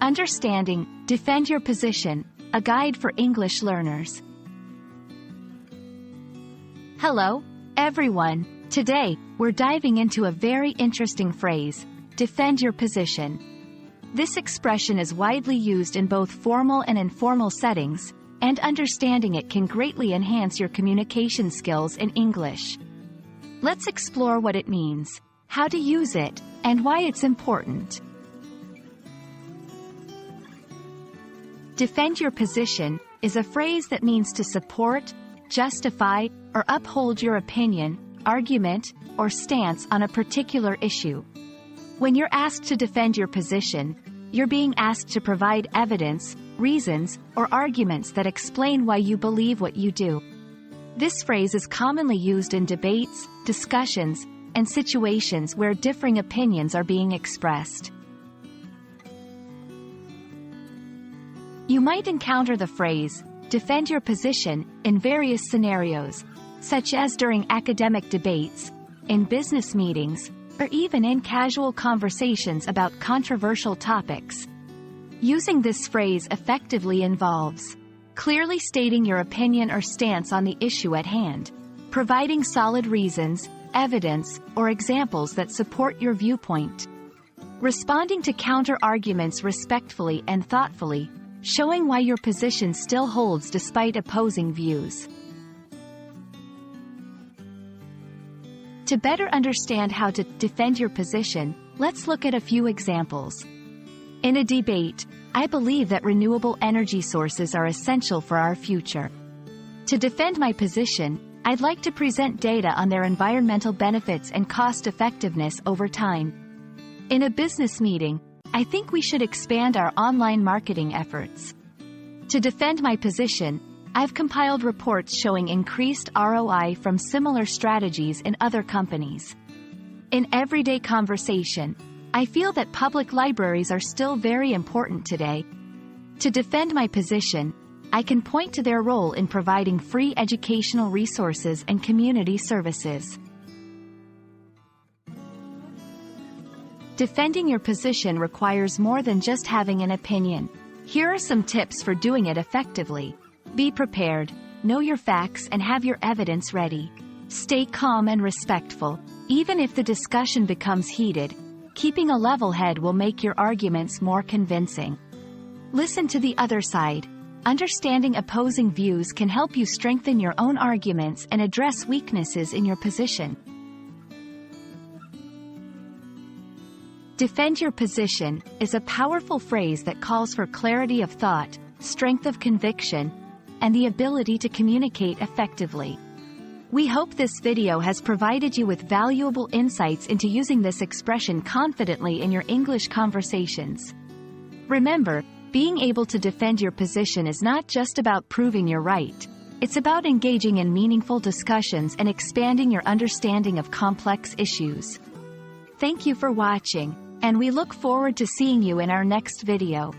Understanding, defend your position, a guide for English learners. Hello, everyone. Today, we're diving into a very interesting phrase, defend your position. This expression is widely used in both formal and informal settings, and understanding it can greatly enhance your communication skills in English. Let's explore what it means, how to use it, and why it's important. Defend your position is a phrase that means to support, justify, or uphold your opinion, argument, or stance on a particular issue. When you're asked to defend your position, you're being asked to provide evidence, reasons, or arguments that explain why you believe what you do. This phrase is commonly used in debates, discussions, and situations where differing opinions are being expressed. You might encounter the phrase, defend your position, in various scenarios, such as during academic debates, in business meetings, or even in casual conversations about controversial topics. Using this phrase effectively involves clearly stating your opinion or stance on the issue at hand, providing solid reasons, evidence, or examples that support your viewpoint, responding to counter-arguments respectfully and thoughtfully, showing why your position still holds despite opposing views. To better understand how to defend your position, let's look at a few examples. In a debate, I believe that renewable energy sources are essential for our future. To defend my position, I'd like to present data on their environmental benefits and cost-effectiveness over time. In a business meeting, I think we should expand our online marketing efforts. To defend my position, I've compiled reports showing increased ROI from similar strategies in other companies. In everyday conversation, I feel that public libraries are still very important today. To defend my position, I can point to their role in providing free educational resources and community services. Defending your position requires more than just having an opinion. Here are some tips for doing it effectively. Be prepared, know your facts, and have your evidence ready. Stay calm and respectful. Even if the discussion becomes heated, keeping a level head will make your arguments more convincing. Listen to the other side. Understanding opposing views can help you strengthen your own arguments and address weaknesses in your position. Defend your position is a powerful phrase that calls for clarity of thought, strength of conviction, and the ability to communicate effectively. We hope this video has provided you with valuable insights into using this expression confidently in your English conversations. Remember, being able to defend your position is not just about proving you're right. It's about engaging in meaningful discussions and expanding your understanding of complex issues. Thank you for watching, and we look forward to seeing you in our next video.